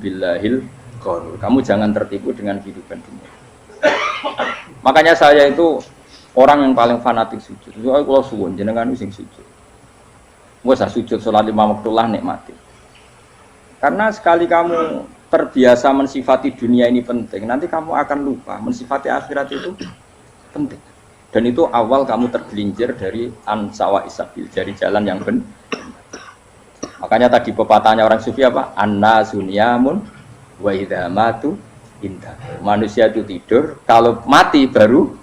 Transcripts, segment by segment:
billahil ghurur. Kamu jangan tertipu dengan kehidupan dunia. Makanya saya itu orang yang paling fanatik sujud. Soalnya kalau suwun jenengan sing sujud. Wes sujud salat 5 waktulah nikmati. Karena sekali kamu terbiasa mensifati dunia ini penting, nanti kamu akan lupa mensifati akhirat itu penting. Dan itu awal kamu tergelincir dari ansawa isabil, dari jalan yang benar. Makanya tadi pepatahnya orang sufi apa? An-nasunyamun wa idza matu indah. Manusia itu tidur, kalau mati baru.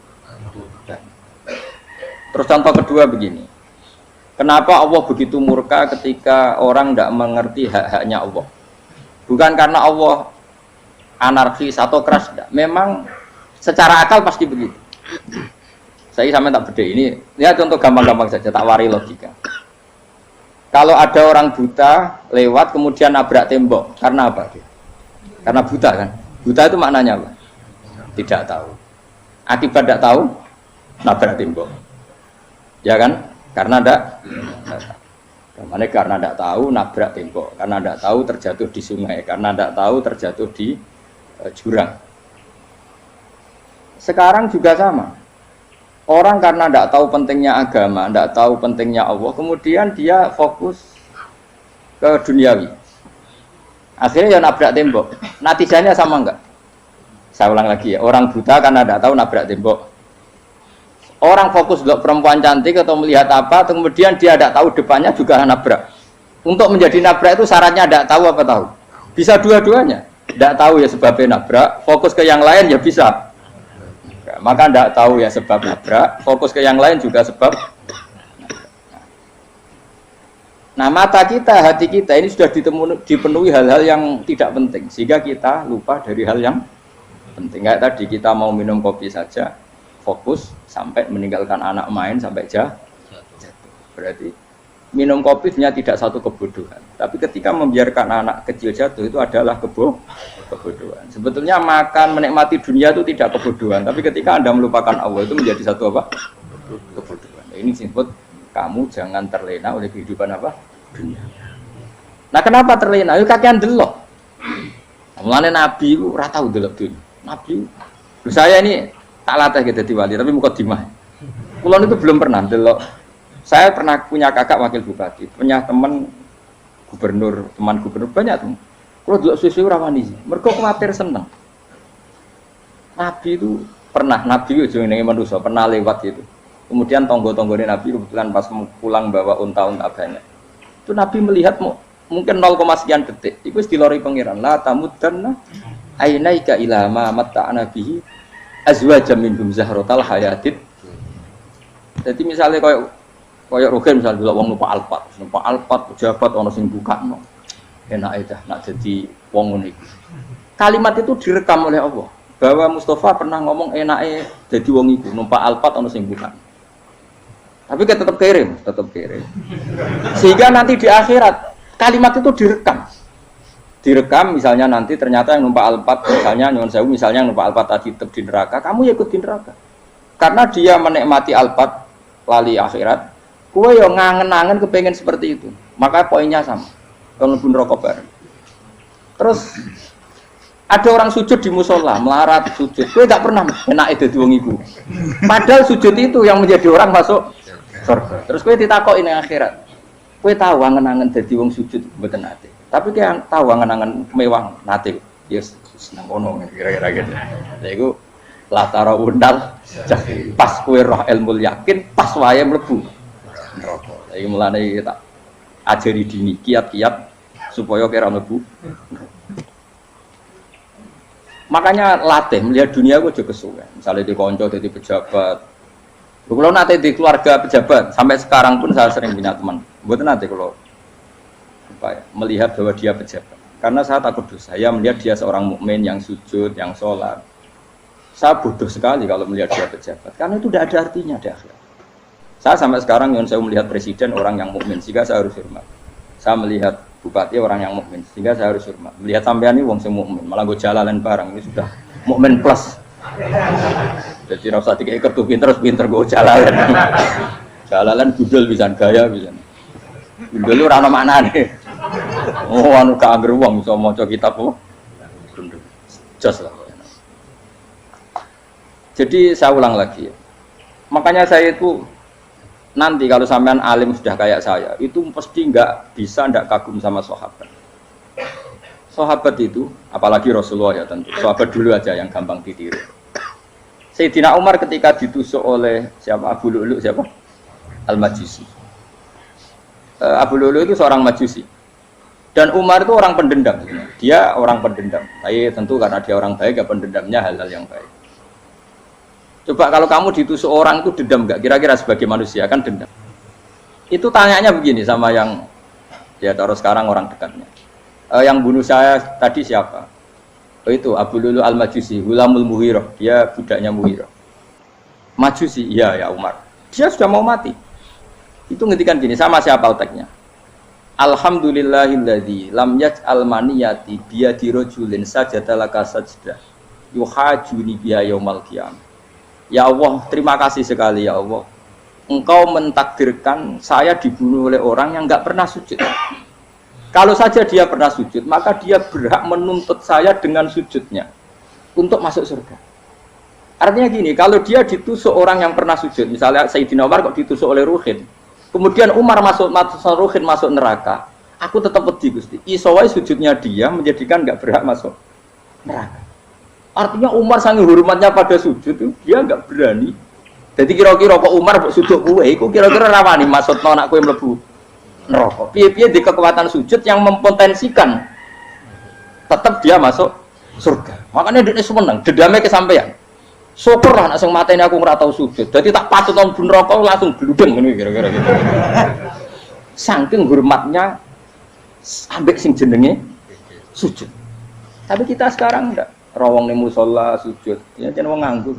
Terus contoh kedua begini. Kenapa Allah begitu murka ketika orang tidak mengerti hak-haknya Allah? Bukan karena Allah anarkis atau keras, tidak. Memang secara akal pasti begitu. Saya sampai tak beda ini. Lihat contoh gampang-gampang saja, tak wari logika. Kalau ada orang buta lewat kemudian nabrak tembok, karena apa? Karena buta kan? Buta itu maknanya apa? Tidak tahu. Akibat tidak tahu, nabrak tembok. Ya kan? Karena tidak tahu nabrak tembok, karena tidak tahu terjatuh di sungai, karena tidak tahu terjatuh di jurang. Sekarang juga sama. Orang karena tidak tahu pentingnya agama, tidak tahu pentingnya Allah, kemudian dia fokus ke duniawi. Akhirnya ya nabrak tembok. Natijanya sama enggak? Saya ulang lagi ya, orang buta karena tidak tahu nabrak tembok. Orang fokus untuk perempuan cantik atau melihat apa, kemudian dia tidak tahu depannya juga nabrak. Untuk menjadi nabrak itu syaratnya tidak tahu apa tahu? Bisa dua-duanya. Tidak tahu ya sebabnya nabrak, fokus ke yang lain ya bisa. Maka tidak tahu ya sebab nabrak, fokus ke yang lain juga sebab. Nah mata kita, hati kita ini sudah dipenuhi hal-hal yang tidak penting, sehingga kita lupa dari hal yang penting. Kayak tadi kita mau minum kopi saja, fokus sampai meninggalkan anak main sampai jatuh. Berarti minum kopi sebenarnya tidak satu kebodohan, tapi ketika membiarkan anak kecil jatuh itu adalah kebodohan. Sebetulnya makan menikmati dunia itu tidak kebodohan, tapi ketika Anda melupakan Allah itu menjadi satu apa? Kebodohan. Ini disebut kamu jangan terlena oleh kehidupan apa? Dunia. Nah kenapa terlena? Itu kakean delok. Mulane Nabi itu ora tau delok dunia. Nabi, saya ini tak latih gitu di wali, tapi mukadimah. Kulon itu belum pernah delok. Saya pernah punya kakak wakil bupati, punya teman gubernur banyak tuh. Kalau dulu susu rawani sih, mereka khawatir seneng. Nabi itu pernah, Nabi itu jenenge manusia pernah lewat itu. Kemudian tonggo-tonggone Nabi kebetulan pas pulang bawa unta-unta banyak. Itu Nabi melihat mungkin 0, sekian detik. Itu dilori pangeran. La tamuddanna ainaika ila ma matta'na bihi azwajam minhum zahratal hayatid. Jadi misalnya kayak Rogen misalnya dulu wong numpak Alphard pejabat ono sing bukakno. Enak aja nak jadi wong ngene iki. Kalimat itu direkam oleh Allah bahwa Mustafa pernah ngomong enake jadi wong iku numpak Alphard ono sing bukakno. Tapi kita tetap kirim. Sehingga nanti di akhirat kalimat itu direkam misalnya nanti ternyata yang numpak Alphard misalnya nyuwun sewu misalnya yang numpak Alphard tadi tetap di neraka, kamu ya ikut di neraka. Karena dia menikmati Alphard lali akhirat. Kowe yo ngangen-angen kepengen seperti itu. Maka poinnya sama. Kalau pun rokok bareng. Terus ada orang sujud di musola, melarat sujud. Kowe gak pernah enake dadi wong iku. Padahal sujud itu yang menjadi orang masuk surga. Terus kowe ditakoki ning akhirat. Kowe tahu angen-angen dadi wong sujud mboten nate. Tapi kowe tahu angen-angen mewah nate. Yes, seneng ngono kira-kira gitu. Lha iku latara undal pas kowe roh ilmu yakin pas wae mlebu neraka. Iki mulane tak ajari dini kiat-kiat supaya kira mlebu. Makanya latih melihat dunia gue juga kesuwen. Misalnya di konco jadi pejabat. Kalau nanti di keluarga pejabat sampai sekarang pun saya sering punya teman. Buat nanti kalau melihat bahwa dia pejabat. Karena saya takut dosa. Saya melihat dia seorang mukmin yang sujud, yang sholat. Saya bodoh sekali kalau melihat dia pejabat. Karena itu tidak ada artinya di akhirat. Saya sampai sekarang yang saya melihat presiden orang yang mukmin, sehingga saya harus hormat. Saya melihat bupati orang yang mukmin, sehingga saya harus hormat. Melihat sampean ini wong sing mukmin, malah gue jalalan barang ini sudah mukmin plus. Jadi rasa tiga ekor tuh pinter gue jalalan. Jalalan gudul bisa gaya bisa. Gudul lu rano mana nih? Oh anu kagak wong bisa maca kitab kok. Jos lah. Jadi saya ulang lagi ya. Makanya saya itu nanti kalau sampean alim sudah kayak saya, itu pasti nggak kagum sama sahabat. Sahabat itu, apalagi Rasulullah ya tentu. Sahabat dulu aja yang gampang ditiru. Sayyidina Umar ketika ditusuk oleh siapa Abu Lu'lu siapa? Al-Majusi. Abu Lu'lu itu seorang Majusi. Dan Umar itu orang pendendam. Dia orang pendendam. Tapi tentu karena dia orang baik, ya pendendamnya hal-hal yang baik. Coba kalau kamu ditusuk orang itu dendam nggak? Kira-kira sebagai manusia kan dendam. Itu tanyanya begini sama yang ya taruh sekarang orang dekatnya. Yang bunuh saya tadi siapa? Oh itu Abu Lulu Al-Majusi, Hulamul Muhirah. Dia budaknya Muhirah. Majusi, iya ya Umar. Dia sudah mau mati. Itu ngetikan gini, sama siapa alteknya? Alhamdulillahilladzi lam yaj'al maniyati biyadi rajulin sajadalaka sajdah yuhajuni biha yaumal qiyamah. Ya Allah, terima kasih sekali ya Allah. Engkau mentakdirkan saya dibunuh oleh orang yang enggak pernah sujud. Kalau saja dia pernah sujud, maka dia berhak menuntut saya dengan sujudnya untuk masuk surga. Artinya gini, kalau dia ditusuk orang yang pernah sujud, misalnya Sayyidina Umar kok ditusuk oleh Ruhin, kemudian Umar masuk Ruhin masuk neraka, aku tetap pedih Gusti. Isowai sujudnya dia menjadikan enggak berhak masuk neraka. Artinya Umar sangat hormatnya pada sujud, dia enggak berani. Jadi kira-kira kok Umar sujud kue, kok kira-kira rawani maksud anak kue mlebu neraka. Piye-piye di kekuatan sujud yang mempotensikan tetap dia masuk surga. Makanya dia seneng, dendamnya kesampaian. Syukur lah anak sing mateni aku ora tau sujud. Jadi tak patut nang neraka langsung gludeng ngene kira-kira gitu. Saking hormatnya ambek sing jenenge sujud. Tapi kita sekarang enggak. Rawong ning musala sujud, ya jeneng wong nganggur.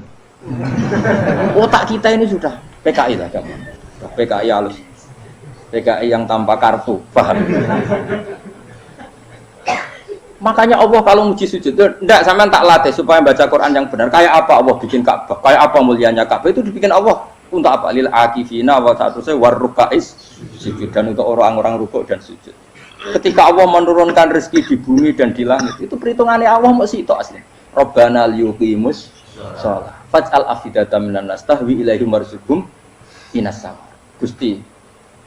Otak kita ini sudah PKI lah kamu. PKI halus. PKI yang tanpa kartu, paham? Makanya Allah kalau muji sujud, enggak sampean tak latih supaya baca Quran yang benar. Kayak apa Allah bikin Ka'bah? Kayak apa mulianya Ka'bah itu dibikin Allah untuk apa? Lil akifina wa ta'tusai warrukais sujud, dan untuk orang-orang rukuk dan sujud. Ketika Allah menurunkan rezeki di bumi dan di langit, itu perhitungannya Allah masih itu asli. Rabbana liyuqimus shalah faj'al afidatan minan nas tahwi ilaihim warzuqhum minas sama. Gusti,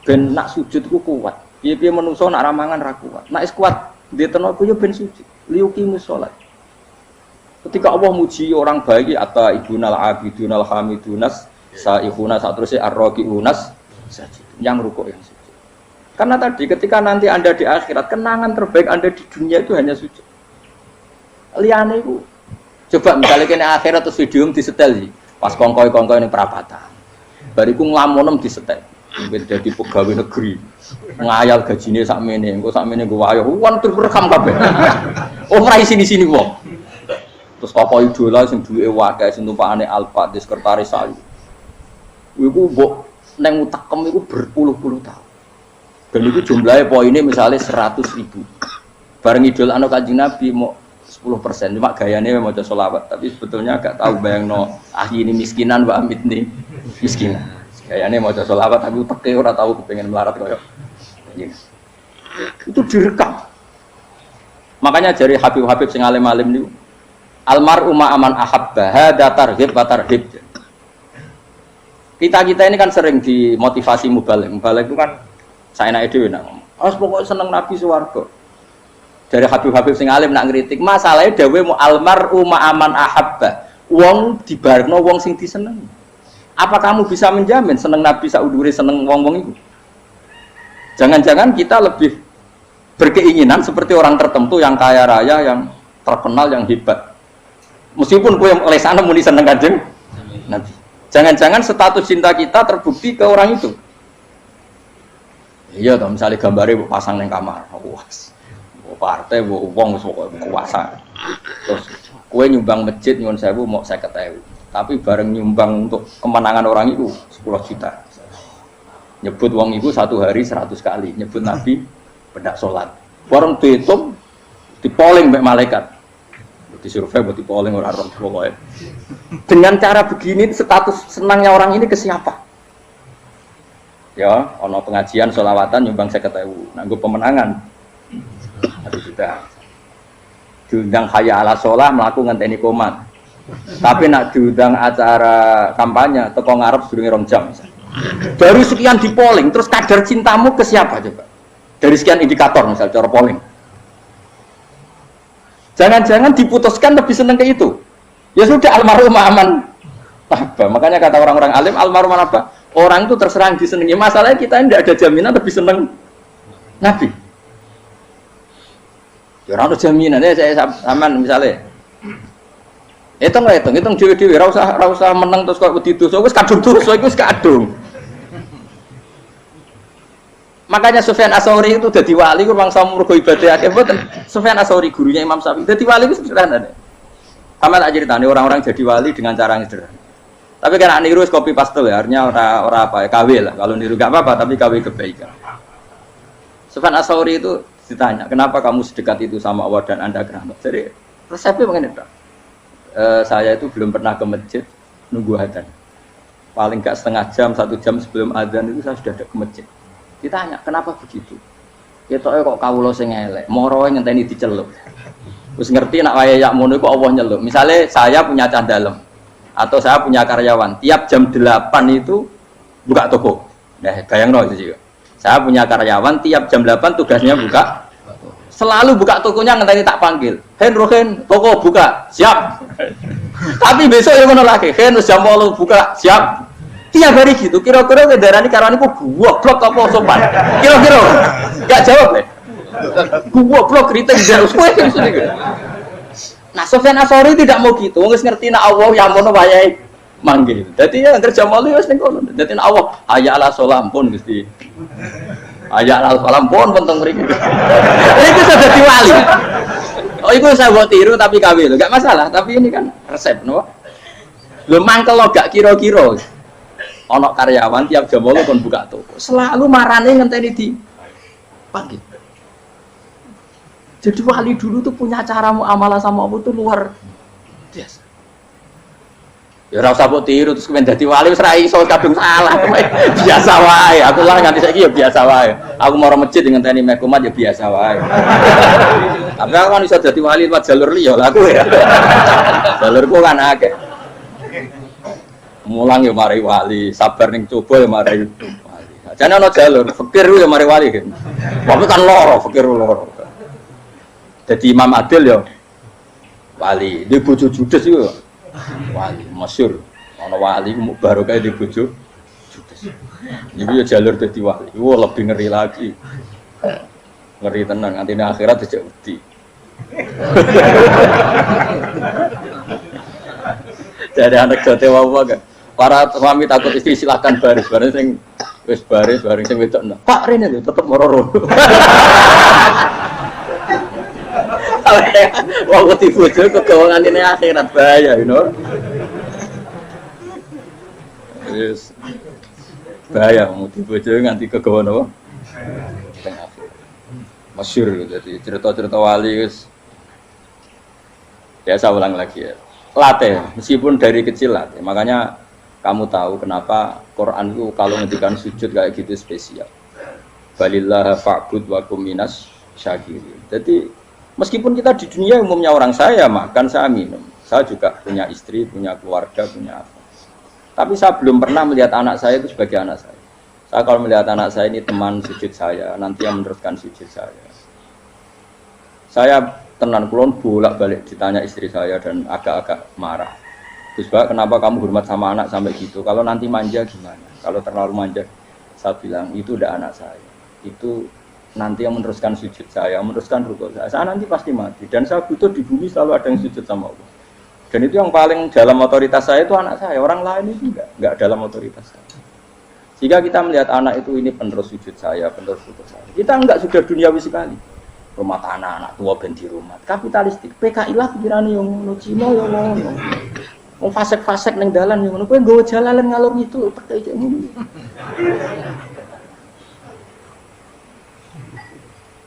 ben nak sujud ku kuat. Piye-piye menungso nak ramangan ra kuat. Nak is kuat di tenaga yo ben sujud. Liyuqimus shalah. Ketika Allah muji orang baik, atta ibunal abidunal hamidunas saihuna satrusé arraqiunas sajid. Yang rukuk yang sujud. Karena tadi ketika nanti Anda di akhirat, kenangan terbaik Anda di dunia itu hanya sujud. Liane itu coba misalnya kena akhirat terus video disetel sih. Pas kongkoi-kongkoi ini perapatan. Bariku nglamonem disetel. Beda di pegawai negeri. Ngayal gajine sakmene, engko sakmene nggo wayo. Wan terus rekam kabeh. Oh ora sini-sini wong. Terus apa idola sing duwe wae sing tumpakane Alfa di sekretaris saya. Iku mbok nang utakem iku berpuluh-puluh tahun. Dan itu jumlahnya poinnya misalnya 100.000. Bareng idol anak Kanjeng Nabi mau 10%, cuma gayanya mau coba sholawat. Tapi sebetulnya agak tahu bayang no ini miskinan, Mbak Amit nih miskinan. Gayanya mau coba sholawat, tapi uteknya orang tahu kepengen melarat koyok. Itu direkam. Makanya dari Habib-Habib sing alim-alim niku almar'u ma'aman ahabba hada targhib wa tarhib. Kita ini kan sering dimotivasi mubaligh. Mubaligh itu kan saya naik dewe nak ngomong. Pokoknya seneng Nabi swarga. Dari Habib-Habib sing alim nak ngritik, masalahnya dawe mu almar'u ma'aman ahabba. Wong dibarno wong sing disenengi. Apa kamu bisa menjamin seneng Nabi saudure seneng wong-wong itu? Jangan-jangan kita lebih berkeinginan seperti orang tertentu yang kaya raya, yang terkenal, yang hebat. Meskipun kowe oleh sana muni seneng Kanjeng Nabi. Jangan-jangan status cinta kita terbukti ke orang itu. Iya toh, misalnya gambarnya pasang neng kamar, wah, partai, wong kuasa. Terus kue nyumbang masjid nyuwun sewu mau 50.000, tapi bareng nyumbang untuk kemenangan orang itu 10 juta. Nyebut wong itu satu hari 100 kali, nyebut Nabi pendak sholat. Bareng dihitung, dipoling mbek malaikat, disurvei buat dipoling orang pokoknya. Dengan cara begini status senangnya orang ini ke siapa? Ya, ono pengajian sholawatan nyumbang 50.000, nanggo pemenangan 1 juta. diundang hayya ala sholah mlaku ngenteni komat. Tapi nak diundang acara kampanye teko ngarep sedurunge 2 jam. Baru sekian di polling, terus kadar cintamu ke siapa coba? Dari sekian indikator misal cara polling. Jangan-jangan diputuskan lebih seneng ke itu. Ya sudah almarhum aman. Apa? Makanya kata orang-orang alim almarhum apa? Orang itu terserang disenangi. Masalahnya kita tidak ada jaminan lebih seneng Nabi. Ya orang ada jaminan. Saya aman misalnya. Hitung dewi-dewi. Rasa menang terus kok begitu. So wis kadung terus, so wis kadung. Makanya Sufyan Ats-Tsauri itu dadi wali ku mangsa mergo ibadah akeh mboten. Sufyan Ats-Tsauri gurunya Imam Syafi'i. Dadi wali ku sederhana. Sama tak ceritane orang-orang jadi wali dengan cara yang sederhana. Tapi kan niru copy paste ya, artinya ora apa ya, KW lah. Kalau niru gak apa-apa, tapi KW kebaikan. Sufyan Ats-Tsauri itu ditanya, "Kenapa kamu sedekat itu sama Allah dan Anda keramat?" Jadi resepnya begini, Pak. Saya itu belum pernah ke masjid nunggu adzan. Paling gak setengah jam, 1 jam sebelum adzan itu saya sudah ada ke masjid. Ditanya, kenapa begitu? Ketoke kok kawula sing elek, moroe ngenteni diceluk. Wis ngerti nak waya yak mono iku Allah nyeluk. Misale saya punya cah dalem atau saya punya karyawan, tiap jam 8 itu buka toko. Nah, bayangno itu juga. Saya punya karyawan tiap jam 8 tugasnya buka. Selalu buka tokonya ngenteni tak panggil. Rohen, toko buka, siap. Tapi besok yang ngono lagi, wis jam 8 buka, siap. Tiap hari gitu, kira-kira kendaraan karyawan itu goblok apa sopan? Kira-kira gak jawab deh. Goblok kritik harus kowe sing gitu. Nah, Sufyan Ats-Tsauri tidak mau gitu. Wis ngerti nak Allah yang mono wayahe manggil. Dadi ya kerja malu wis ning kono. Dadi nak Allah hayya ala sholam pun Gusti. Hayya ala sholam pun penting mriki. Iku sudah dadi wali. Oh, iku saya buat tiru tapi KW lho. Gak masalah, tapi ini kan resep no. Lho mangkel lo gak kira-kira. Ono karyawan tiap jam 8 kon buka toko. Selalu marane ngenteni di panggil. Jadi wali dulu tuh punya cara muamalah sama Allah tuh luar biasa. Ya ora usah mbok tiru terus kemen dadi wali wis ra iso kadung salah. Biasa wae. Aku lah nganti saiki ya biasa wae. Aku mau masjid ngenteni mekumat ya biasa wae. Tapi aku kan iso dadi wali lewat jalur liya lah aku ya. Jalurku kan akeh. Mulang ya mari wali, sabar ning coba ya mari wali. Jane ana jalur fikir ya mari wali. Tapi kan loro, fikir loro. Jadi Imam Adil ya wali, di bojo judes itu wali, masyhur. Ana wali mu barokah di bojo judes. Iku ya jalur dadi wali. Wah lebih ngeri lagi. Ngeri tenan nganti ning akhirat dijak wedi. Jadi anak jote wae kan. Para suami takut istri silakan baris sing wis baris bareng sing wedok. Pak rene lho tetep moro-moro. Wah, wedi bojo kegawangan ini akhirat bahaya, you know. Yes. Bahaya wedi bojo nganti kegawan apa? Teng akhirat. Masyhur jadi cerita-cerita wali wis. Ya saya ulang lagi ya. Latih, meskipun dari kecil latih. Makanya kamu tahu kenapa Quran itu kalau ngendikan sujud kayak gitu spesial. Balillah fa'bud wa kum minas syakirin. Jadi meskipun kita di dunia umumnya orang saya makan, saya minum. Saya juga punya istri, punya keluarga, punya apa. Tapi saya belum pernah melihat anak saya itu sebagai anak saya. Saya kalau melihat anak saya ini teman sujud saya, nanti yang meneruskan sujud saya. Saya tenan kulon bolak-balik ditanya istri saya dan agak-agak marah. Terus Pak, kenapa kamu hormat sama anak sampai gitu? Kalau nanti manja gimana? Kalau terlalu manja, saya bilang itu udah anak saya. Itu nanti yang meneruskan sujud saya, meneruskan rukuk saya. Saya nanti pasti mati dan saya butuh di bumi selalu ada yang sujud sama Allah. Dan itu yang paling dalam otoritas saya itu anak saya. Orang lain itu enggak dalam otoritas saya. Jika kita melihat anak itu ini penerus sujud saya, penerus rukuk saya. Kita enggak sudah duniawi sekali. Rumah tanah anak tua ben di rumah. Kapitalistik. PKI lah pikirannya yang ngono, Cina yang ngono. Wong fasek-fasek ning dalan yang ngono. Kowe nggawa jalalan ngalor itu pakai ngono.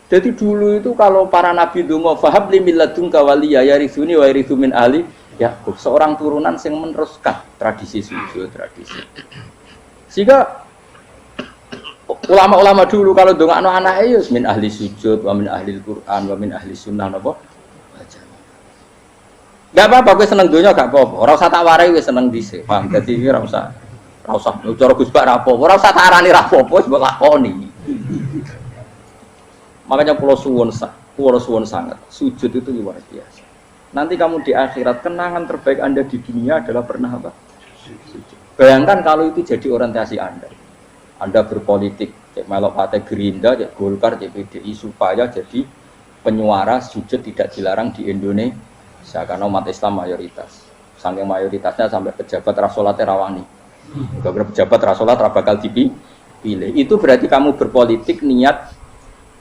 Jadi dulu itu kalau para nabi donga fahab li milladunka waliya yarithuni wa yarithu min ahli Yakub, seorang turunan yang meneruskan tradisi sujud, tradisi. Sehingga ulama-ulama dulu kalau dongakno anake ya min ahli sujud, wa min ahli Quran, wa min ahli sunnah napa? Gak apa-apa, gue seneng dunia gak apa-apa. Ora usah tak warai gue seneng dhisik. Paham? Dadi iki ora usah. Ora usah cara Gus Bak ra apa-apa. Ora usah tak arani ra apa-apa wis mbok lakoni. Makanya pulau suwon sangat. Sujud itu luar biasa. Nanti kamu di akhirat kenangan terbaik Anda di dunia adalah pernah apa? Sujud. Bayangkan kalau itu jadi orientasi Anda. Anda berpolitik, cek melok partai Gerindra, cek Golkar, cek PDI supaya jadi penyuara sujud tidak dilarang di Indonesia karena umat Islam mayoritas. Saking mayoritasnya sampai pejabat rasolat rawani. Gara-gara pejabat rasolat bakal dipilih. Itu berarti kamu berpolitik niat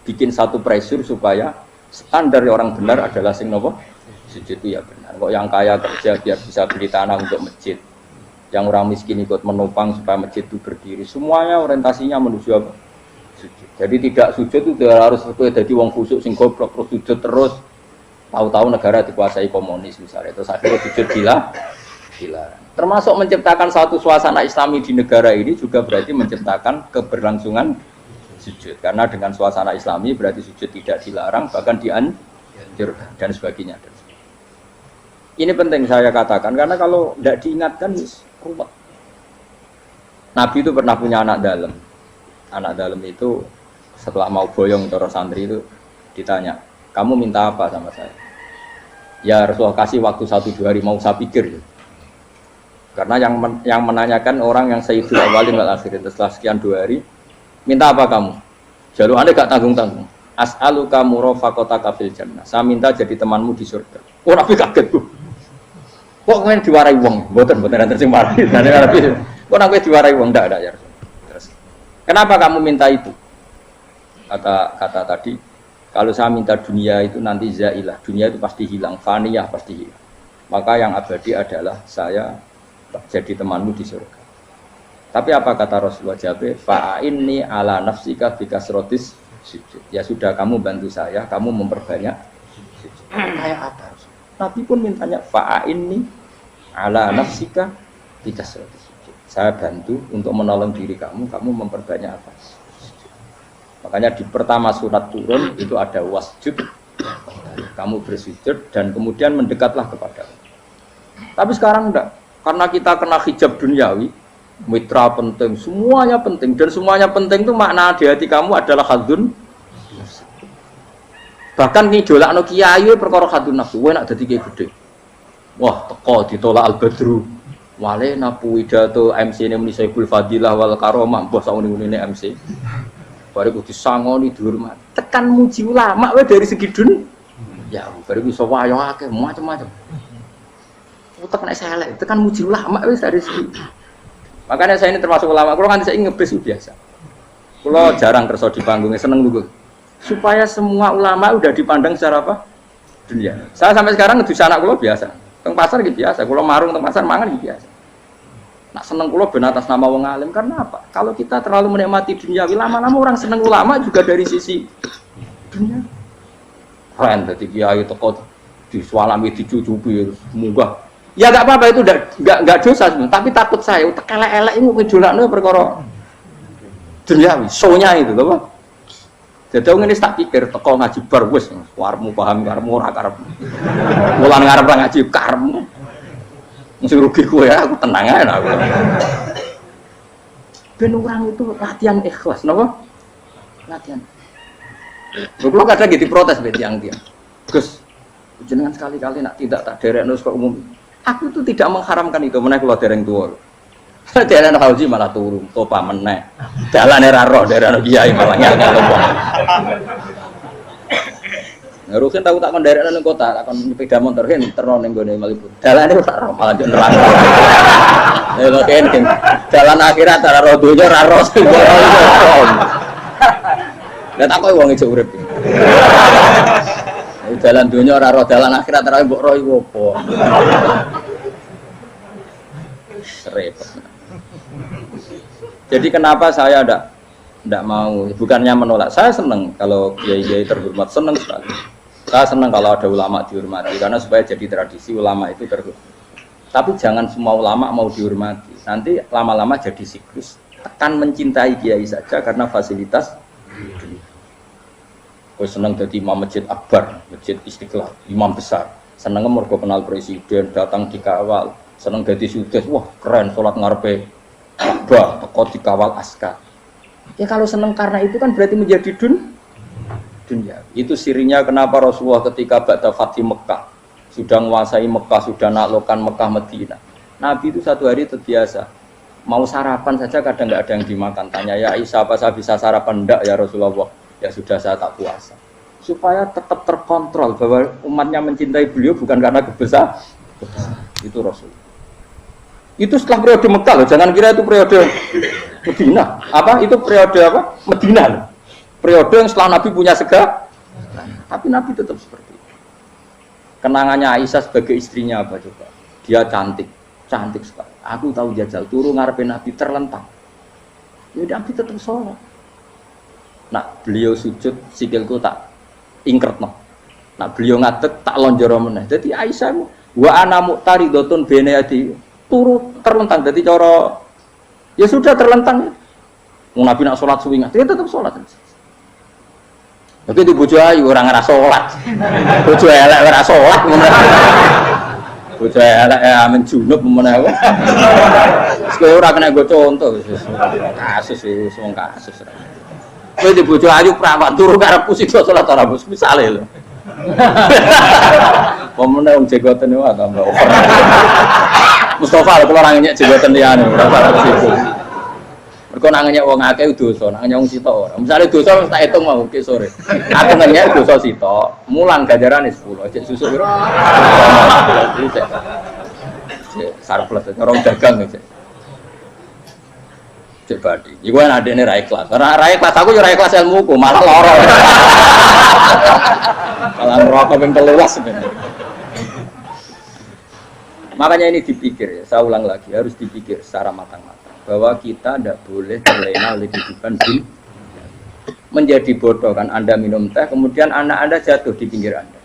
bikin satu pressure supaya standar orang benar adalah sing nopo sujud itu ya benar. Kok yang kaya kerja biar bisa beli tanah untuk masjid. Yang orang miskin ikut menopang supaya masjid itu berdiri. Semuanya orientasinya menuju apa? Sujud. Jadi tidak sujud itu harus jadi wong khusuk sing goblok terus sujud terus. Tahu-tahu negara dikuasai komunis misalnya. Terus akhirnya sujud gila. Termasuk menciptakan satu suasana Islami di negara ini juga berarti menciptakan keberlangsungan sujud. Karena dengan suasana Islami berarti sujud tidak dilarang bahkan dianjurkan dan sebagainya. Ini penting saya katakan karena kalau tidak diingatkan ruwet. Nabi itu pernah punya anak dalam. Anak dalam itu setelah mau boyong terus santri itu ditanya, kamu minta apa sama saya? Ya Rasulullah kasih waktu 1-2 hari mau saya pikir. Karena yang menanyakan orang yang Sayyidul Awwalin wal Akhirin setelah sekian 2 hari, minta apa kamu? Jalur Anda gak tanggung-tanggung. As'aluka murafaqataka fil jannah. Saya minta jadi temanmu di surga. Oh Nabi kaget tuh. Kok kalian diwarai wong? Mboten nanti sing marahi. Kok nabi diwarai wong ndak ada ya. Terus kenapa kamu minta itu? Kata tadi, kalau saya minta dunia itu nanti zailah. Dunia itu pasti hilang, faniyah pasti hilang. Maka yang abadi adalah saya jadi temanmu di surga. Tapi apa kata Rasulullah Jabe? Fa'inni ala nafsika bikasrotis sujud. Ya sudah kamu bantu saya, kamu memperbanyak sujud. Kayak apa? Nabi pun mintanya fa'inni ala nafsika bikasrotis sujud. Saya bantu untuk menolong diri kamu memperbanyak apa? Sujud. Makanya di pertama surat turun itu ada wasjud. Kamu bersujud dan kemudian mendekatlah kepada Allah. Tapi sekarang enggak. Karena kita kena hijab duniawi, mitra penting, semuanya penting dan semuanya penting itu makna di hati kamu adalah hadzun. Bahkan ngidolakno kiai perkara hadzun nafsu, kowe nak dadi kiai gede. Wah, teko ditolak Al-Badru. Wale napu widato MC ne muni Saiful Fadilah wal Karomah, mbah sauni-unine MC. Bare kudu disangoni dihormat. Tekan muji ulama wae dari segi dun. Ya, bare iso wayo akeh macam-macam. Utek nek selek, tekan muji ulama wis dari segi. Makanya saya ini termasuk ulama, kalau kan saya ngebis biasa. Kalau jarang kerso di panggungnya, seneng dulu. Supaya semua ulama udah dipandang secara apa? Dunia. Saya sampai sekarang ngedus anak kulo biasa. Teng pasar gitu biasa. Kulo marung teng pasar mangan gitu biasa. Nak seneng kulo ben atas nama wong alim karena apa? Kalau kita terlalu menikmati dunia, lama-lama orang seneng ulama juga dari sisi dunia. Keren, jadi kiai teko disualami dicucupi, munggah. Ya enggak apa-apa itu enggak dosa sebenarnya, tapi takut saya utek elek-elek ini ngejolakno perkara duniawi, show-nya itu lho, Pak. Jadi ngene tak pikir teko ngaji bar wis warmu paham karemu ora karep. Mulan ngarep ngaji karemu. Mesti rugi kowe ya, aku tenang ae aku. Ben orang itu latihan ikhlas, napa? Latihan. Lho kadang gitu protes be tiang-tiang. Gus, jenengan sekali-kali nak tidak tak derekno kok umum. Aku itu tidak mengharamkan itu, meneh kula dereng tuwa. Dalan haji malah turun, topa meneh. Dalane ra roh daerah kiai malah ngel-ngel wong. Ngurusin tahu tak kon daerah nang kota, tak kon sepeda motor hen terno ning gone Malibu. Dalane ora roh malah yo nerang. Lha ken dalan akhirat ora roh donya ra roh. Lah tak kowe wong ijo urip. Dalan dunia ora roh, dalan akhirat ora mbok roh iku apa. Repot. Jadi kenapa saya tidak mau, bukannya menolak, saya senang kalau kiai-kiai terhormat, senang sekali. Saya senang kalau ada ulama dihormati, karena supaya jadi tradisi ulama itu terhormat. Tapi jangan semua ulama mau dihormati, nanti lama-lama jadi siklus. Tekan mencintai kiai saja karena fasilitas. Gue senang jadi imam masjid akbar, masjid Istiqlal, imam besar. Seneng mergo kenal presiden, datang dikawal, seneng dadi sukses, wah keren salat ngarepe Ka'bah, teko dikawal askar. Ya kalau seneng karena itu kan berarti menjadi dunia. Itu sirinya kenapa Rasulullah ketika ba'da Fathi Mekah sudah menguasai Mekah, sudah naklukkan Mekah Madinah. Nabi itu satu hari terbiasa mau sarapan saja kadang nggak ada yang dimakan. Tanya ya Aisyah, apa saya bisa sarapan? Enggak ya Rasulullah. Ya sudah saya tak puasa. Supaya tetap terkontrol bahwa umatnya mencintai beliau bukan karena kebesaran. Itu Rasul. Itu setelah periode Mekah loh, jangan kira itu periode Medina. Apa? Itu periode apa? Medina loh. Periode yang setelah Nabi punya segala. Tapi Nabi tetap seperti itu. Kenangannya Aisyah sebagai istrinya apa coba? Dia cantik sekali. Aku tahu jajal turun ngarepin Nabi terlentang. Ya Nabi tetap sholat. Nah beliau sujud sikilku tak ingkretno. Nah beliau ngadeg tak lonjoro meneh. Jadi Aisyah wa ana muqtaridotun bene adi turu terlentang. Jadi cara ya sudah terlentang. Nabi nak sholat suwingan, dia tetap sholat. Tapi di bojo ayu orang ngerasa sholat. Bojo elek ora sholat. Bojo elek amen junub menawa. Sekali ora kena go contoh. Kasus iki wong kasus. Kowe di bojo ayu prawan turu karepku sik sholat ora bos misale lho. Pemene wong jegoten wae tambah over. Mustafa kalau orang nyek jegoten liyane ora parah situ. Mergo nang nyek wong akeh dosa, nang nyek wong sitok ora. Misale dosa wis tak hitung mau ki sore. Aku nyek dosa sitok, mulang ganjarane 10. Cek susuk piro? Cek sarplet orang dagang cek. Cek badi. Iku ana adene ra ikhlas. Ra ikhlas aku yo ra ikhlas ilmuku, malah lara. Malah ngerokok ping 13 sebenarnya. Makanya ini dipikir ya, saya ulang lagi, harus dipikir secara matang-matang bahwa kita tidak boleh terlena oleh kehidupan dunia. Menjadi bodoh kan, Anda minum teh, kemudian anak Anda jatuh di pinggir Anda.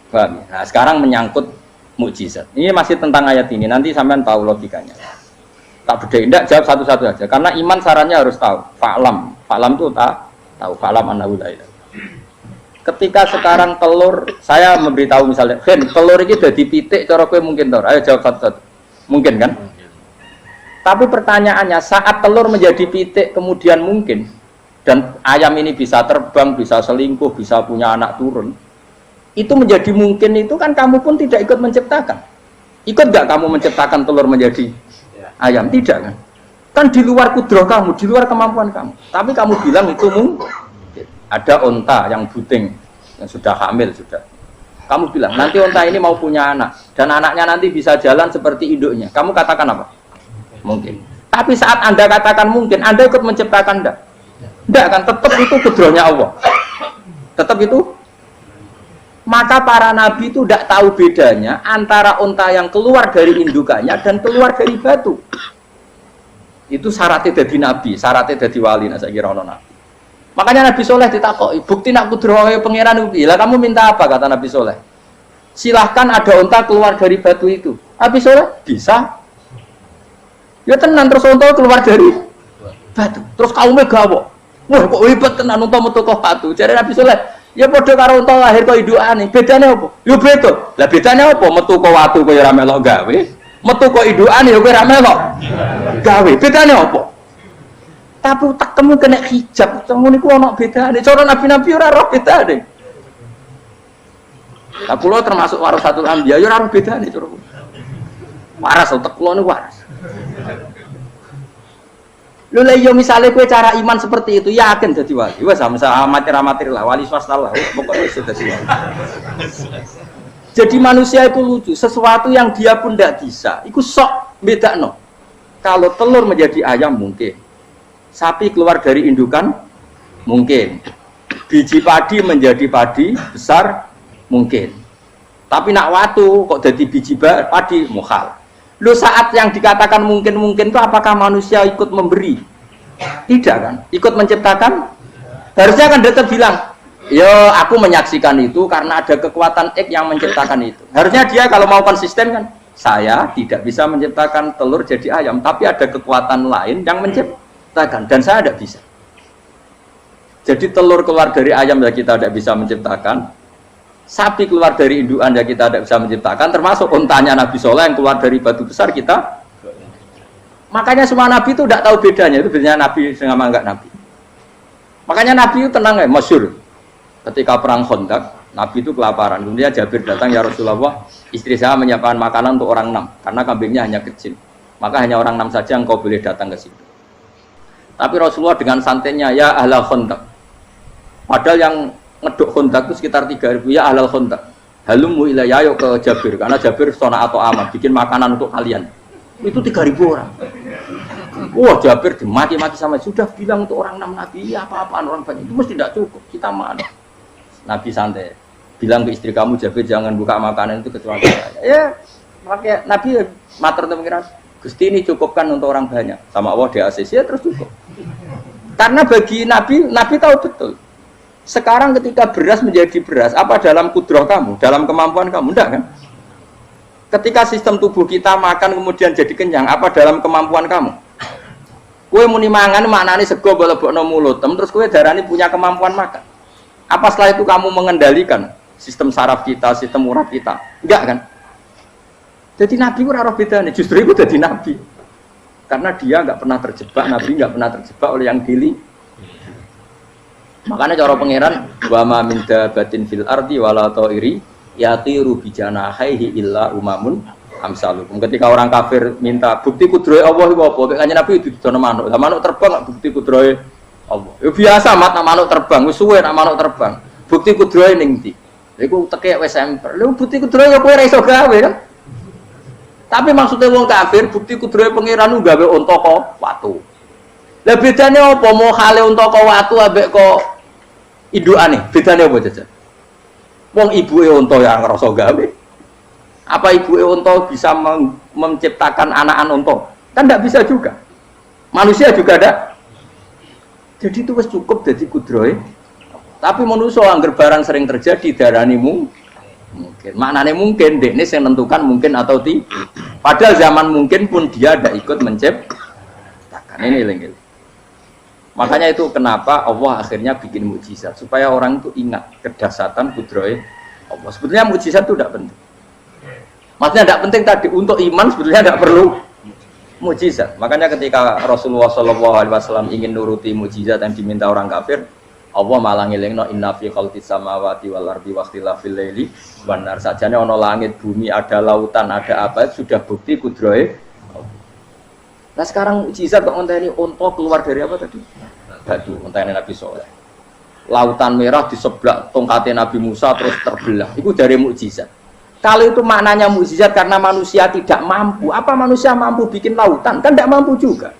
Paham ya? Nah, sekarang menyangkut mukjizat. Ini masih tentang ayat ini, nanti sampean tahu logikanya. Tak bedain, tidak jawab satu-satu aja, karena iman sarannya harus tahu. Fa'lam itu tak tahu, fa'lam annahu la ilaha. Ketika sekarang telur, saya memberitahu misalnya, Hen, telur ini udah dipitik, cara kowe mungkin tor. Ayo jawab satu-satu. Mungkin kan? Tapi pertanyaannya, saat telur menjadi pitik kemudian mungkin, dan ayam ini bisa terbang, bisa selingkuh, bisa punya anak turun, itu menjadi mungkin itu kan kamu pun tidak ikut menciptakan. Ikut nggak kamu menciptakan telur menjadi ayam? Tidak kan? Kan di luar kudrah kamu, di luar kemampuan kamu. Tapi kamu bilang itu mungkin. Ada onta yang buting, yang sudah hamil sudah. Kamu bilang nanti onta ini mau punya anak dan anaknya nanti bisa jalan seperti induknya. Kamu katakan apa? Mungkin. Tapi saat Anda katakan mungkin, Anda ikut menciptakan enggak? Enggak kan? Tetap itu kudrahnya Allah. Tetap itu. Maka para nabi itu tidak tahu bedanya antara onta yang keluar dari indukannya dan keluar dari batu. Itu syaratnya jadi nabi, syaratnya jadi wali. Nah, saya kira ono nabi. Makanya Nabi Soleh ditakoki, bukti nak kudrahe pangeran ubi. Lah kamu minta apa kata Nabi Soleh? Silahkan ada unta keluar dari batu itu. Nabi Soleh bisa. Ya tenan terus unta keluar dari batu. Terus kaumnya gawok. Wah kok hebat tenan unta metu kok batu. Jare Nabi Soleh, ya padha karo unta lahir kok indukane. Bedane apa? Ya beda. Lah bedane apa? Metu kok watu kok ya ora melok gawe. Metu kok indukane ya kowe ora melok gawe. Bedane apa? Tapi tak kamu kena hijab, kamu niku ono bedane. Cara nabi-nabi ora roh bedane. Lah kula termasuk warasatul anbiya ya ora roh bedane cara. Waras utek kula niku waras. Lho lha yo misale kowe cara iman seperti itu yakin dadi wali. Wes sama amatir-amatir lah wali swasta lah. Pokoke wis dadi wali. Jadi manusia itu lucu, sesuatu yang dia pun tidak bisa, itu sok bedakno. Kalau telur menjadi ayam mungkin. Sapi keluar dari indukan mungkin, biji padi menjadi padi besar mungkin, tapi nak watu kok jadi biji padi mukhal. Lu saat yang dikatakan mungkin itu apakah manusia ikut memberi? Tidak kan? Ikut menciptakan? Harusnya kan tetap bilang, yo aku menyaksikan itu karena ada kekuatan X yang menciptakan itu. Harusnya dia kalau mau konsisten kan, saya tidak bisa menciptakan telur jadi ayam, tapi ada kekuatan lain yang menciptakan. Dan saya tidak bisa. Jadi telur keluar dari ayam ya kita tidak bisa menciptakan. Sapi keluar dari indukan ya kita tidak bisa menciptakan, termasuk untanya Nabi Soleh yang keluar dari batu besar kita. Makanya semua Nabi itu tidak tahu bedanya, itu bedanya Nabi sama enggak Nabi. Makanya Nabi itu tenang ya, masyhur. Ketika perang Khandaq, Nabi itu kelaparan. Kemudian Jabir datang, ya Rasulullah, istri saya menyiapkan makanan untuk orang 6, karena kambingnya hanya kecil. Maka hanya orang 6 saja yang kau boleh datang ke situ. Tapi Rasulullah dengan santainya, ya ahlal Khandaq. Padahal yang ngeduk Khandaq itu sekitar 3.000, ya ahlal Khandaq. Halumu ilayya, yuk ke Jabir, karena Jabir sona atau aman, bikin makanan untuk kalian. Itu 3.000 orang. Wah, Jabir dimaki-maki sama, sudah bilang untuk orang 6 Nabi, ya apa-apaan orang banyak, itu mesti tidak cukup, kita mana. Nabi santai, bilang ke istri kamu, Jabir jangan buka makanan itu kecuali saya. Ya, makanya Nabi matur untuk pengiran, Gusti ini cukupkan untuk orang banyak. Sama Allah di ACC ya terus cukup. Karena bagi Nabi, Nabi tahu betul. Sekarang ketika beras menjadi beras, apa dalam kudrah kamu, dalam kemampuan kamu? Enggak kan? Ketika sistem tubuh kita makan kemudian jadi kenyang, apa dalam kemampuan kamu? Kue muni mangan maknane sego bolebokno mulut, terus kue darani punya kemampuan makan. Apa setelah itu kamu mengendalikan sistem saraf kita, sistem urat kita? Enggak kan? Jadi Nabi ora roh bedane, justru itu jadi Nabi. Karena dia enggak pernah terjebak, Nabi enggak pernah terjebak oleh yang dili. Makanya cara pangeran wa ma min dabatin fil ardi wala ta'iri yatiru bi janahihi illa umamun amsalukum. Ketika orang kafir minta bukti kudrohe Allah iku apa? Kanjeng Nabi didono manuk. Lah manuk terbang bukti kudrohe Allah. Ya biasa manuk terbang, wis suwe nek manuk terbang. Bukti kudrohe ning ndi? Iku teke wis emper. Lha bukti kudrohe ya kowe ora iso gawe kan? Tapi maksudnya wong kafir bukti kudrohe pangeran ku gawe unta kok watu. Lah bedane apa mau hale unta kok watu ambek kok indukane? Bedane apa jajan? Wong ibuke unta ya ngrasa gawe. Apa ibuke unta bisa menciptakan anak-anak unta? Kan tidak bisa juga. Manusia juga ada. Jadi itu wis cukup jadi kudrohe. Tapi manusia angger barang sering terjadi darani mungkin. Maknane mungkin dekne sing nentukan mungkin atau tidak. Padahal zaman mungkin pun dia tidak ikut menciptakan. Ini lengil. Makanya itu kenapa Allah akhirnya bikin mukjizat supaya orang itu ingat kedahsyatan kudrohe Allah. Sebetulnya mukjizat itu tidak penting. Maksudnya tidak penting tadi untuk iman sebetulnya tidak perlu mukjizat. Makanya ketika Rasulullah SAW ingin nuruti mukjizat yang diminta orang kafir, Allah malah ngelingno inna fi khalqis samawati wal ardi wakhtilafil laili wan nar. Sajane ana langit, bumi, ada lautan, ada apa sudah bukti kudrohe. Nah sekarang mukjizat kok ngenteni unta keluar dari apa tadi? Batu, ngenteni Nabi Soleh. Lautan merah di sebelah tongkatnya Nabi Musa terus terbelah. Itu dari mukjizat. Kalau itu maknanya mukjizat karena manusia tidak mampu, apa manusia mampu bikin lautan? Kan tidak mampu juga.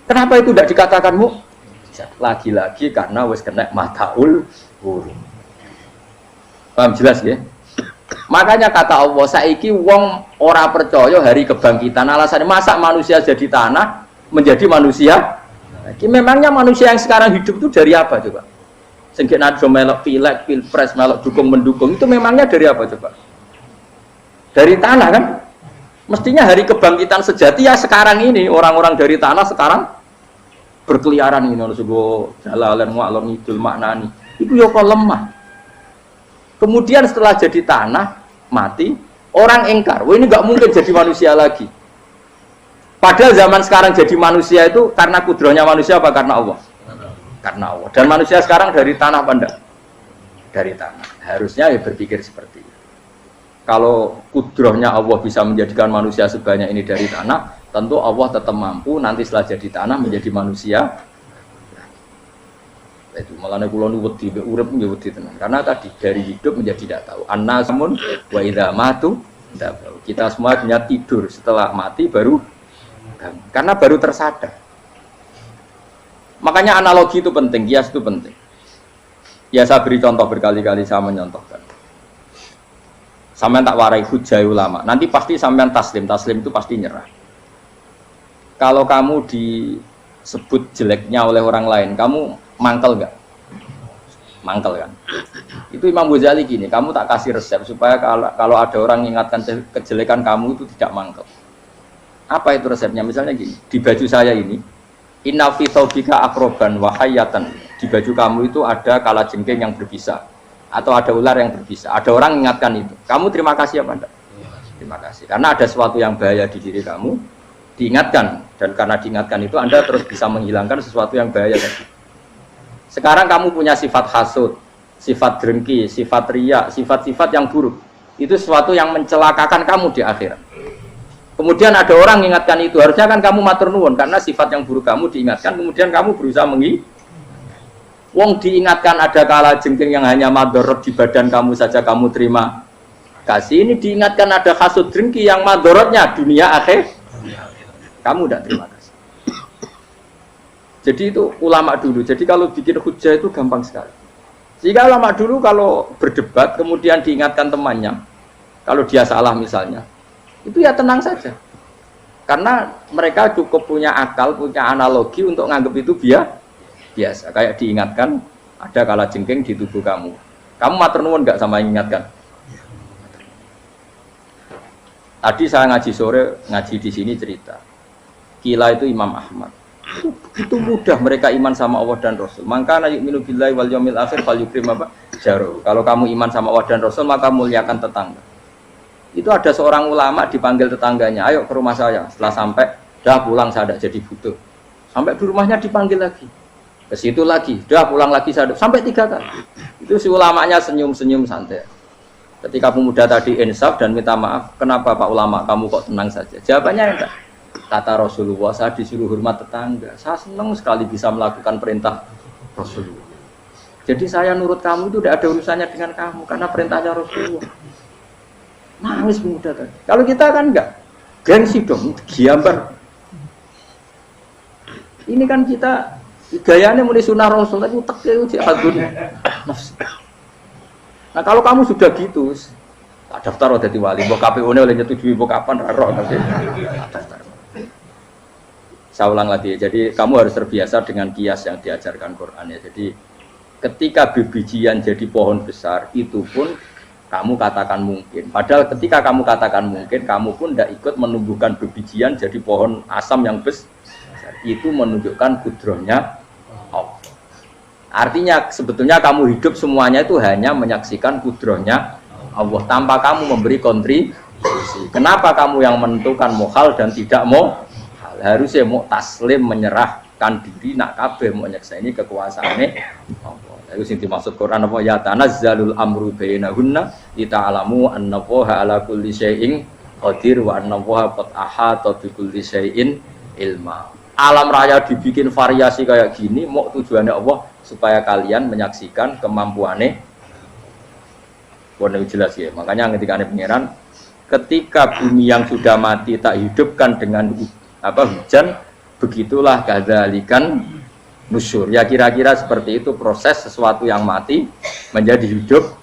Kenapa itu tidak dikatakan mukjizat? Lagi-lagi karena wis kena mataul huruf. Paham jelas ya? Makanya kata Allah, saiki wong ora percaya hari kebangkitan. Alasannya masa manusia jadi tanah menjadi manusia? Memangnya manusia yang sekarang hidup itu dari apa coba? Sehingga ada melok pilek, pilpres, melok dukung mendukung itu memangnya dari apa coba? Dari tanah kan? Mestinya hari kebangkitan sejati ya sekarang ini orang-orang dari tanah sekarang berkeliaran ini harus go jalalan ngalor ngidul maknani. Itu ya kok lemah. Kemudian setelah jadi tanah mati orang engkar, wah ini nggak mungkin jadi manusia lagi. Padahal zaman sekarang jadi manusia itu karena kudrohnya manusia apa karena Allah? Karena Allah. Dan manusia sekarang dari tanah apa enggak? Dari tanah. Harusnya ya berpikir seperti itu. Kalau kudrohnya Allah bisa menjadikan manusia sebanyak ini dari tanah, tentu Allah tetap mampu nanti setelah jadi tanah menjadi manusia. Itu malah nek kula nu wedi urip nggih wedi tenan. Karena tadi dari hidup menjadi tidak tahu. Annasamun wa idza matu tahu. Kita semua hanya tidur, setelah mati baru karena baru tersadar. Makanya analogi itu penting, kias itu penting. Ya saya beri contoh berkali-kali saya menyontohkan. Sampean tak warai hujah ulama. Nanti pasti sampean taslim itu pasti nyerah. Kalau kamu disebut jeleknya oleh orang lain, kamu mangkel nggak? Mangkel kan? Itu Imam Ghazali gini, kamu tak kasih resep supaya kalau ada orang mengingatkan kejelekan kamu itu tidak mangkel. Apa itu resepnya? Misalnya gini, di baju saya ini, inna fi thawbika akroban wa hayatan. Di baju kamu itu ada kalajengking yang berbisa. atau ada ular yang berbisa, ada orang mengingatkan itu, kamu terima kasih apa enggak? Terima kasih, karena ada sesuatu yang bahaya di diri kamu, diingatkan, dan karena diingatkan itu Anda terus bisa menghilangkan sesuatu yang bahaya tadi. Sekarang kamu punya sifat hasud, sifat dengki, sifat riya, sifat-sifat yang buruk, itu sesuatu yang mencelakakan kamu di akhirat. Kemudian ada orang mengingatkan itu, harusnya kan kamu matur nuwun, karena sifat yang buruk kamu diingatkan, kemudian kamu berusaha Wong diingatkan ada kala jengking yang hanya madorot di badan kamu saja kamu terima kasih, ini diingatkan ada hasud dengki yang madorotnya dunia akhir, kamu tidak terima kasih. Jadi itu ulama dulu, jadi kalau bikin hujah itu gampang sekali. Jika ulama dulu kalau berdebat kemudian diingatkan temannya, kalau dia salah misalnya, itu ya tenang saja, karena mereka cukup punya akal, punya analogi untuk nganggap itu biasa. Kayak diingatkan ada kala jengking di tubuh kamu matur nuwun nggak sama ingatkan? Tadi saya ngaji sore, ngaji di sini cerita Kila itu Imam Ahmad, itu begitu mudah mereka iman sama Allah dan Rasul. Maka yu'minu billahi wal yaumil akhir falyukrim apa jaru. Kalau kamu iman sama Allah dan Rasul maka muliakan tetangga. Itu ada seorang ulama dipanggil tetangganya, ayo ke rumah saya. Setelah sampai, dah pulang saya tidak jadi butuh. Sampai di rumahnya dipanggil lagi, ke situ lagi, dah pulang lagi saya, sampai 3 kali. Itu si ulamanya senyum-senyum santai. Ketika pemuda tadi insaf dan minta maaf, kenapa Pak Ulama kamu kok tenang saja? Jawabannya enggak. Kata Rasulullah, saya disuruh hormat tetangga. Saya senang sekali bisa melakukan perintah Rasulullah. Jadi saya nurut kamu itu tidak ada urusannya dengan kamu, karena perintahnya Rasulullah. Nangis pemuda tadi. Kalau kita kan enggak, gengsi dong, giambar. Ini kan kita gayanya mulai sunnah Rasul, tapi utaknya itu jihadun nafsu. Nah kalau kamu sudah gitu, tak daftar udah di wali, mbok KPU-nya oleh nyetujui mbok kapan raro nanti. Daftar. Saya ulang lagi, jadi kamu harus terbiasa dengan kias yang diajarkan Quran ya. Jadi ketika bibijian jadi pohon besar, itu pun kamu katakan mungkin. Padahal ketika kamu katakan mungkin, kamu pun tidak ikut menumbuhkan bibijian jadi pohon asam yang besar. Itu menunjukkan kudrohnya Allah. Artinya sebetulnya kamu hidup semuanya itu hanya menyaksikan kudrohnya Allah tanpa kamu memberi kontribusi. Kenapa kamu yang menentukan mohal dan tidak mau? Harusnya mau taslim, menyerahkan diri, nak kabeh mau nyakseni kekuasaannya Allah. Itu sing dimaksud Quran apa ya tanazzalul amru bainahunna lita'lamu annallaha ala kulli syai'in qadir wa annallaha qad ahata bi kulli syai'in ilma. Alam raya dibikin variasi kayak gini, mau tujuannya Allah supaya kalian menyaksikan kemampuannya. Boleh jelas ya. Makanya ketika ada pangeran, ketika bumi yang sudah mati tak hidupkan dengan hujan, begitulah kadzalikan nusyur. Ya kira-kira seperti itu proses sesuatu yang mati menjadi hidup.